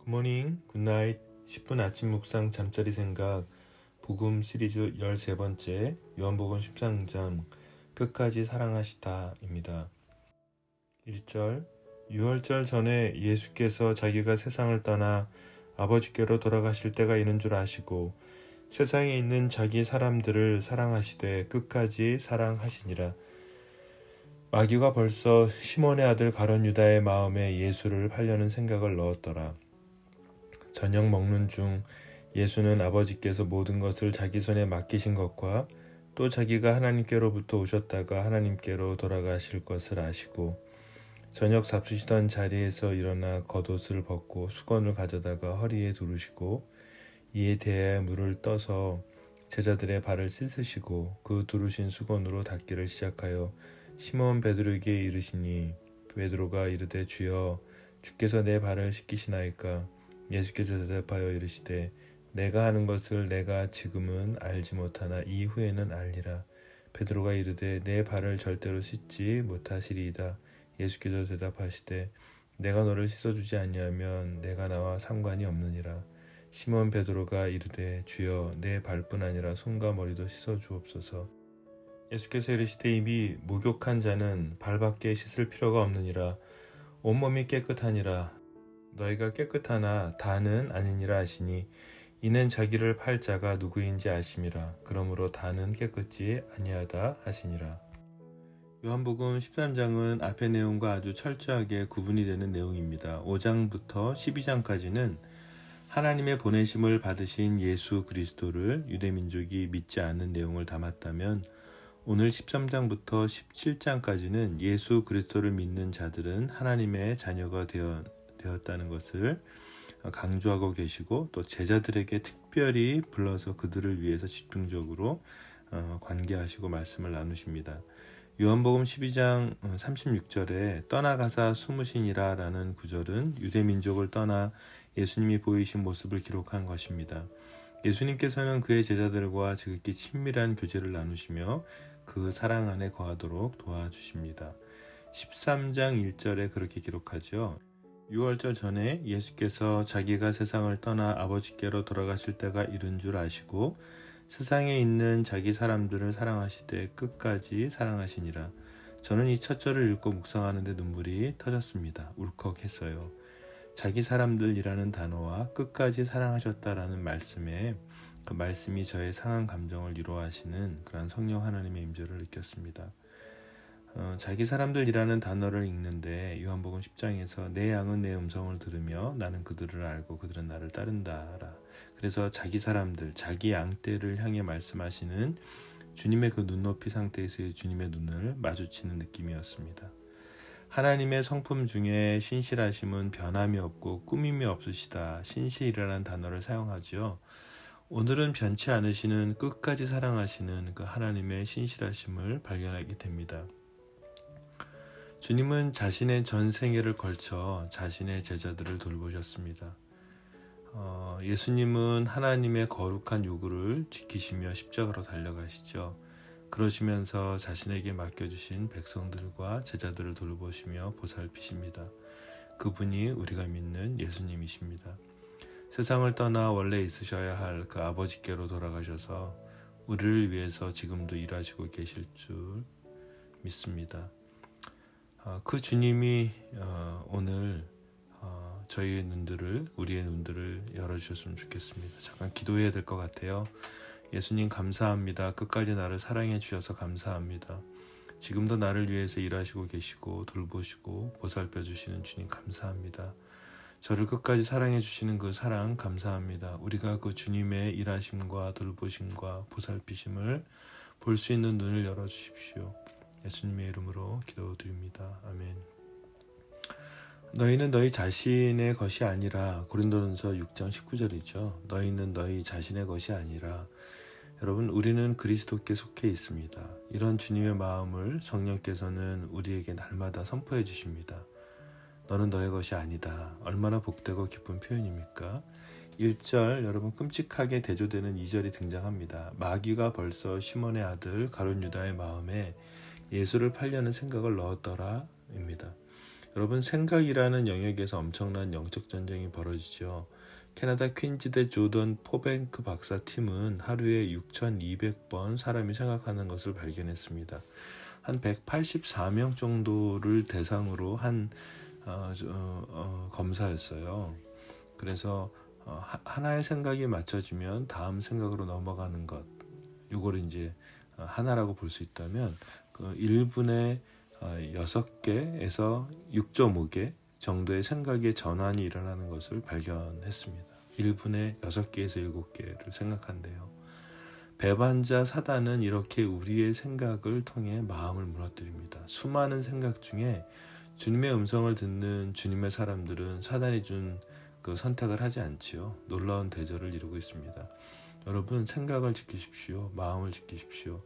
굿모닝, 굿나잇, 10분 아침 묵상 잠자리 생각 복음 시리즈 13번째 요한복음 13장 끝까지 사랑하시다입니다. 1절 유월절 전에 예수께서 자기가 세상을 떠나 아버지께로 돌아가실 때가 이른 줄 아시고 세상에 있는 자기 사람들을 사랑하시되 끝까지 사랑하시니라. 마귀가 벌써 시몬의 아들 가룟 유다의 마음에 예수를 팔려는 생각을 넣었더라. 저녁 먹는 중 예수는 아버지께서 모든 것을 자기 손에 맡기신 것과 또 자기가 하나님께로부터 오셨다가 하나님께로 돌아가실 것을 아시고 저녁 잡수시던 자리에서 일어나 겉옷을 벗고 수건을 가져다가 허리에 두르시고 이에 대하여 물을 떠서 제자들의 발을 씻으시고 그 두르신 수건으로 닦기를 시작하여 시몬 베드로에게 이르시니 베드로가 이르되 주여 주께서 내 발을 씻기시나이까. 예수께서 대답하여 이르시되 내가 하는 것을 내가 지금은 알지 못하나 이후에는 알리라. 베드로가 이르되 내 발을 절대로 씻지 못하시리이다. 예수께서 대답하시되 내가 너를 씻어주지 아니하면 내가 나와 상관이 없느니라. 시몬 베드로가 이르되 주여 내 발뿐 아니라 손과 머리도 씻어주옵소서. 예수께서 이르시되 이미 목욕한 자는 발밖에 씻을 필요가 없느니라. 온몸이 깨끗하니라. 너희가 깨끗하나 다는 아니니라 하시니 이는 자기를 팔 자가 누구인지 아심이라. 그러므로 다는 깨끗지 아니하다 하시니라. 요한복음 13장은 앞의 내용과 아주 철저하게 구분이 되는 내용입니다. 5장부터 12장까지는 하나님의 보내심을 받으신 예수 그리스도를 유대민족이 믿지 않는 내용을 담았다면 오늘 13장부터 17장까지는 예수 그리스도를 믿는 자들은 하나님의 자녀가 되었다는 것을 강조하고 계시고 또 제자들에게 특별히 불러서 그들을 위해서 집중적으로 관계하시고 말씀을 나누십니다. 요한복음 12장 36절에 떠나가사 숨으시니라 라는 구절은 유대민족을 떠나 예수님이 보이신 모습을 기록한 것입니다. 예수님께서는 그의 제자들과 지극히 친밀한 교제를 나누시며 그 사랑 안에 거하도록 도와주십니다. 13장 1절에 그렇게 기록하죠. 유월절 전에 예수께서 자기가 세상을 떠나 아버지께로 돌아가실 때가 이른 줄 아시고 세상에 있는 자기 사람들을 사랑하시되 끝까지 사랑하시니라. 저는 이 첫 절을 읽고 묵상하는데 눈물이 터졌습니다. 울컥했어요. 자기 사람들이라는 단어와 끝까지 사랑하셨다라는 말씀에 그 말씀이 저의 상한 감정을 위로하시는 그런 성령 하나님의 임재를 느꼈습니다. 자기 사람들이라는 단어를 읽는데 요한복음 10장에서 내 양은 내 음성을 들으며 나는 그들을 알고 그들은 나를 따른다라. 그래서 자기 사람들, 자기 양떼를 향해 말씀하시는 주님의 그 눈높이 상태에서의 주님의 눈을 마주치는 느낌이었습니다. 하나님의 성품 중에 신실하심은 변함이 없고 꾸밈이 없으시다. 신실이라는 단어를 사용하죠. 오늘은 변치 않으시는 끝까지 사랑하시는 그 하나님의 신실하심을 발견하게 됩니다. 주님은 자신의 전 생애를 걸쳐 자신의 제자들을 돌보셨습니다. 예수님은 하나님의 거룩한 요구를 지키시며 십자가로 달려가시죠. 그러시면서 자신에게 맡겨주신 백성들과 제자들을 돌보시며 보살피십니다. 그분이 우리가 믿는 예수님이십니다. 세상을 떠나 원래 있으셔야 할 그 아버지께로 돌아가셔서 우리를 위해서 지금도 일하시고 계실 줄 믿습니다. 그 주님이 오늘 우리의 눈들을 열어주셨으면 좋겠습니다. 잠깐 기도해야 될 것 같아요. 예수님 감사합니다. 끝까지 나를 사랑해 주셔서 감사합니다. 지금도 나를 위해서 일하시고 계시고 돌보시고 보살펴 주시는 주님 감사합니다. 저를 끝까지 사랑해 주시는 그 사랑 감사합니다. 우리가 그 주님의 일하심과 돌보심과 보살피심을 볼 수 있는 눈을 열어주십시오. 예수님의 이름으로 기도드립니다. 아멘. 너희는 너희 자신의 것이 아니라 고린도전서 6장 19절이죠. 너희는 너희 자신의 것이 아니라 여러분 우리는 그리스도께 속해 있습니다. 이런 주님의 마음을 성령께서는 우리에게 날마다 선포해 주십니다. 너는 너의 것이 아니다. 얼마나 복되고 기쁜 표현입니까? 1절 여러분 끔찍하게 대조되는 2절이 등장합니다. 마귀가 벌써 시몬의 아들 가룟 유다의 마음에 예수를 팔려는 생각을 넣었더라 입니다. 여러분, 생각이라는 영역에서 엄청난 영적 전쟁이 벌어지죠. 캐나다 퀸즈대 조던 포뱅크 박사 팀은 하루에 6,200번 사람이 생각하는 것을 발견했습니다. 한 184명 정도를 대상으로 한 검사였어요. 그래서 하나의 생각이 맞춰지면 다음 생각으로 넘어가는 것, 이걸 이제 하나라고 볼 수 있다면 그 1분에 6개에서 6.5개 정도의 생각의 전환이 일어나는 것을 발견했습니다. 1분에 6개에서 7개를 생각한대요. 배반자 사단은 이렇게 우리의 생각을 통해 마음을 무너뜨립니다. 수많은 생각 중에 주님의 음성을 듣는 주님의 사람들은 사단이 준 그 선택을 하지 않지요. 놀라운 대절을 이루고 있습니다. 여러분, 생각을 지키십시오. 마음을 지키십시오.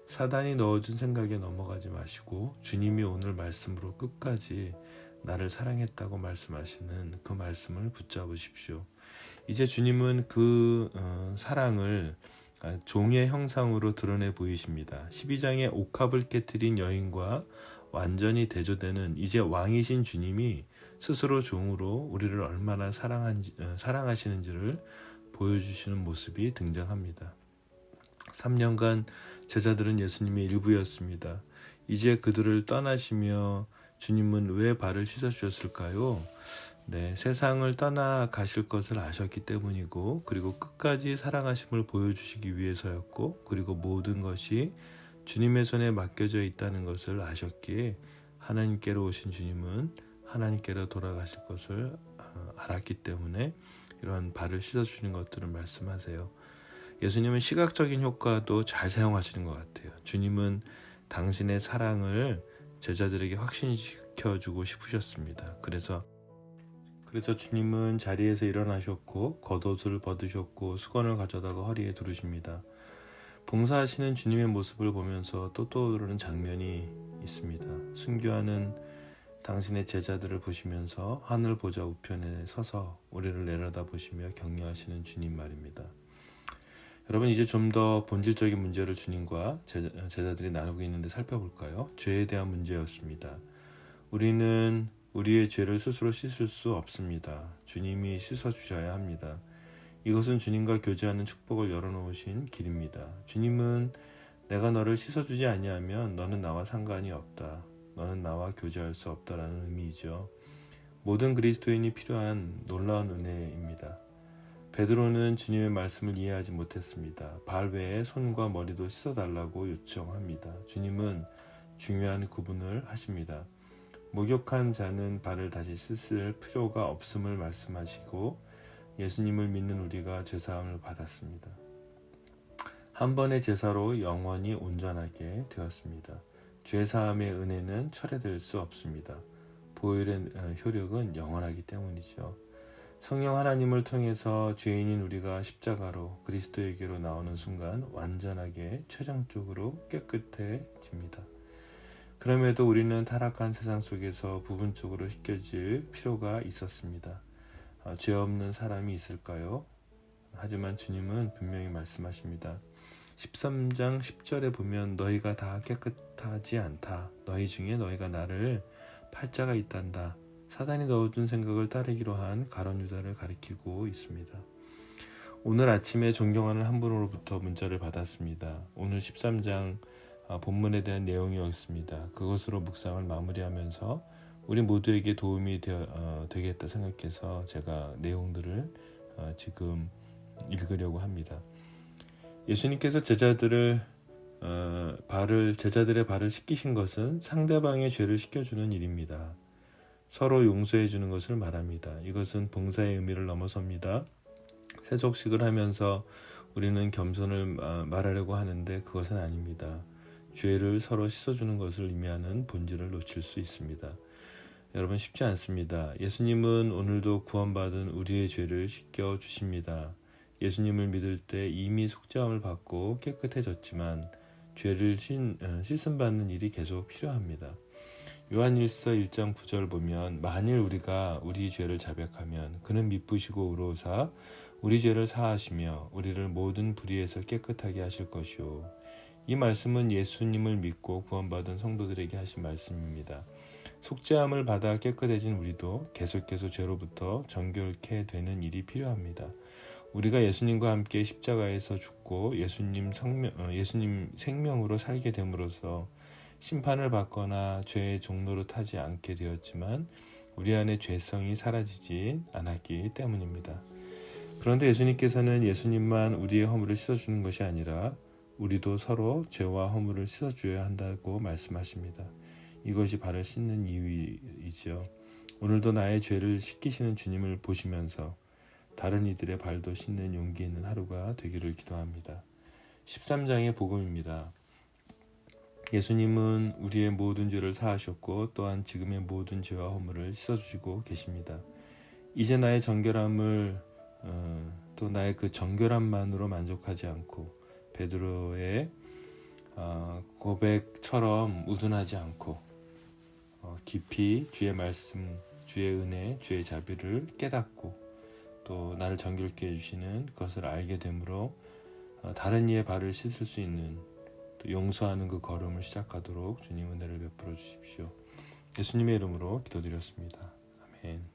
사단이 넣어준 생각에 넘어가지 마시고 주님이 오늘 말씀으로 끝까지 나를 사랑했다고 말씀하시는 그 말씀을 붙잡으십시오. 이제 주님은 그 사랑을 종의 형상으로 드러내 보이십니다. 12장의 옥합을 깨뜨린 여인과 완전히 대조되는 이제 왕이신 주님이 스스로 종으로 우리를 얼마나 사랑하시는지를 보여주시는 모습이 등장합니다. 3년간 제자들은 예수님의 일부였습니다. 이제 그들을 떠나시며 주님은 왜 발을 씻어주셨을까요? 네, 세상을 떠나 가실 것을 아셨기 때문이고, 그리고 끝까지 사랑하심을 보여주시기 위해서였고, 그리고 모든 것이 주님의 손에 맡겨져 있다는 것을 아셨기에 하나님께로 오신 주님은 하나님께로 돌아가실 것을 알았기 때문에 이러한 발을 씻어주는 것들을 말씀하세요. 예수님은 시각적인 효과도 잘 사용하시는 것 같아요. 주님은 당신의 사랑을 제자들에게 확신시켜주고 싶으셨습니다. 그래서 주님은 자리에서 일어나셨고 겉옷을 벗으셨고 수건을 가져다가 허리에 두르십니다. 봉사하시는 주님의 모습을 보면서 또 떠오르는 장면이 있습니다. 순교하는 당신의 제자들을 보시면서 하늘 보좌 우편에 서서 우리를 내려다보시며 격려하시는 주님 말입니다. 여러분, 이제 좀 더 본질적인 문제를 주님과 제자들이 나누고 있는데 살펴볼까요? 죄에 대한 문제였습니다. 우리는 우리의 죄를 스스로 씻을 수 없습니다. 주님이 씻어주셔야 합니다. 이것은 주님과 교제하는 축복을 열어놓으신 길입니다. 주님은 내가 너를 씻어주지 아니하면 너는 나와 상관이 없다. 너는 나와 교제할 수 없다라는 의미이죠. 모든 그리스도인이 필요한 놀라운 은혜입니다. 베드로는 주님의 말씀을 이해하지 못했습니다. 발 외에 손과 머리도 씻어달라고 요청합니다. 주님은 중요한 구분을 하십니다. 목욕한 자는 발을 다시 씻을 필요가 없음을 말씀하시고 예수님을 믿는 우리가 죄사함을 받았습니다. 한 번의 제사로 영원히 온전하게 되었습니다. 죄사함의 은혜는 철회될 수 없습니다. 보혈의 효력은 영원하기 때문이죠. 성령 하나님을 통해서 죄인인 우리가 십자가로 그리스도에게로 나오는 순간 완전하게 최종적으로 깨끗해집니다. 그럼에도 우리는 타락한 세상 속에서 부분적으로 씻겨질 필요가 있었습니다. 죄 없는 사람이 있을까요? 하지만 주님은 분명히 말씀하십니다. 13장 10절에 보면 너희가 다 깨끗하지 않다. 너희 중에 너희가 나를 팔자가 있단다. 사단이 넣어준 생각을 따르기로 한 가룟 유다를 가리키고 있습니다. 오늘 아침에 존경하는 한 분으로부터 문자를 받았습니다. 오늘 13장 본문에 대한 내용이었습니다. 그것으로 묵상을 마무리하면서 우리 모두에게 도움이 되겠다 생각해서 제가 내용들을 지금 읽으려고 합니다. 예수님께서 제자들의 발을 씻기신 것은 상대방의 죄를 씻겨주는 일입니다. 서로 용서해 주는 것을 말합니다. 이것은 봉사의 의미를 넘어섭니다. 세속식을 하면서 우리는 겸손을 말하려고 하는데 그것은 아닙니다. 죄를 서로 씻어주는 것을 의미하는 본질을 놓칠 수 있습니다. 여러분, 쉽지 않습니다. 예수님은 오늘도 구원받은 우리의 죄를 씻겨주십니다. 예수님을 믿을 때 이미 속죄함을 받고 깨끗해졌지만 죄를 씻음받는 일이 계속 필요합니다. 요한일서 1장 9절 보면 만일 우리가 우리 죄를 자백하면 그는 미쁘시고 의로우사 우리 죄를 사하시며 우리를 모든 불의에서 깨끗하게 하실 것이요. 이 말씀은 예수님을 믿고 구원받은 성도들에게 하신 말씀입니다. 속죄함을 받아 깨끗해진 우리도 계속해서 죄로부터 정결케 되는 일이 필요합니다. 우리가 예수님과 함께 십자가에서 죽고 예수님 생명으로 살게 됨으로써 심판을 받거나 죄의 종로로 타지 않게 되었지만 우리 안에 죄성이 사라지지 않았기 때문입니다. 그런데 예수님께서는 예수님만 우리의 허물을 씻어주는 것이 아니라 우리도 서로 죄와 허물을 씻어줘야 한다고 말씀하십니다. 이것이 발을 씻는 이유이지요. 오늘도 나의 죄를 씻기시는 주님을 보시면서 다른 이들의 발도 씻는 용기 있는 하루가 되기를 기도합니다. 13장의 복음입니다. 예수님은 우리의 모든 죄를 사하셨고 또한 지금의 모든 죄와 허물을 씻어주시고 계십니다. 이제 나의 정결함을 또 나의 그 정결함만으로 만족하지 않고 베드로의 고백처럼 우둔하지 않고 깊이 주의 말씀, 주의 은혜, 주의 자비를 깨닫고 또 나를 정결케 해주시는 것을 알게 되므로 다른 이의 발을 씻을 수 있는 또 용서하는 그 걸음을 시작하도록 주님 은혜를 베풀어 주십시오. 예수님의 이름으로 기도드렸습니다. 아멘.